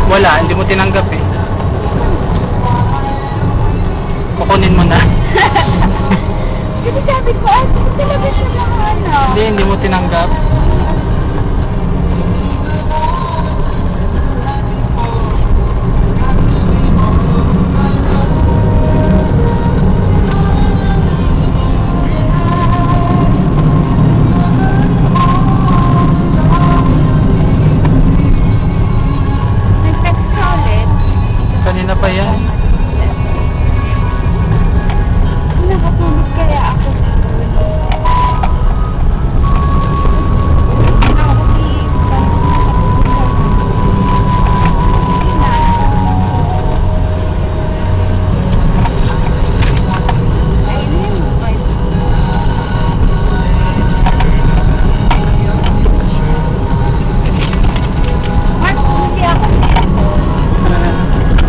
Wala, hindi mo tinanggap eh. Kukunin mo na. Kasi sabi ko, talaga siya ng ano. Hindi mo tinanggap. Nag-text ka ulit. Kanina pa yan. Nakatulog kaya ako.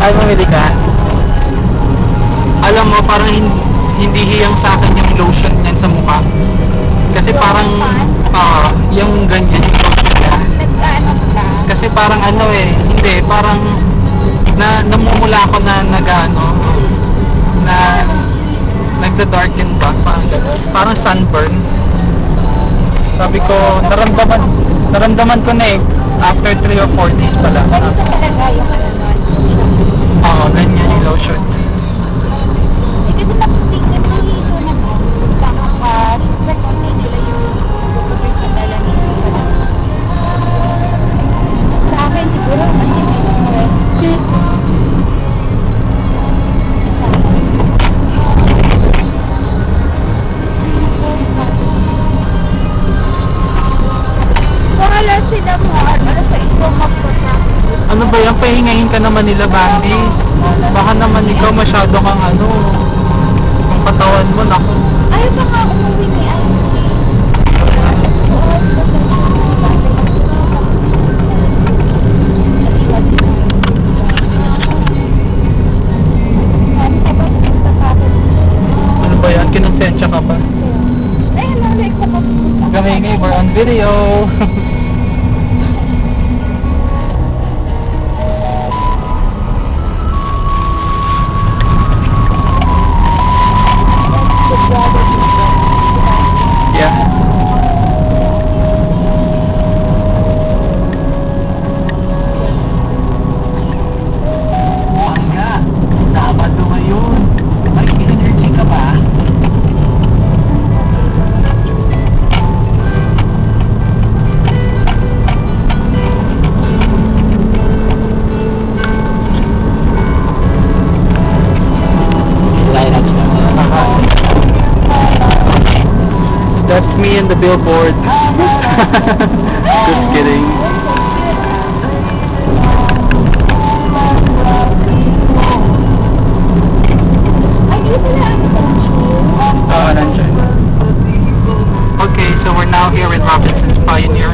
Ay, mamili ka. Alam mo, parang hindi hiyang sa akin yung lotion yan sa mukha. Kasi parang, yung ganyan yung lotion niya. Nagkaano ka? Kasi parang ano eh, hindi, parang namumula ako na nagano, na nagda-darken ba, parang gano'n. Parang sunburn. Sabi ko, naramdaman ko na eh, after 3 or 4 days pa lang. Pwede ka talaga yung ano nun. Oo, ganyan yung lotion. Eh, kasi naputing na nilito na mo. Nakaka-recommend nila yung super sa dala nito. Sa akin siguro, kasi may wala sila mo. Ano sa isang magpapakita. Ano ba yan? Pahingahin ka naman nila, Bambi. Baka naman ikaw masyado kang ano, yung katawan mo, naku. Ayaw pa nga umuwi ni Ano ba yan? Kinonsensya ka ba? Ayun, nalike ko pa. Gamingay, we're on video. Yeah. Pangga, Sabado ngayon. May energy ka ba? That's me in the billboard. Just kidding. Nandiyan. Okay, so we're now here in Robinson's Pioneer.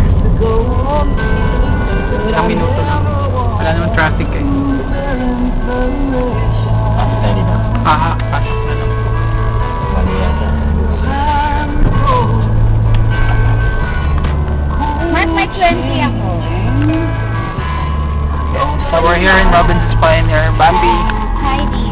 Ilang minuto lang. Wala namang traffic eh. Pasok tayo dito. Pasok na lang. Mali yata. Mark, may 20 ako. So we're here in Robinson's Pioneer. Bambi. Heidi.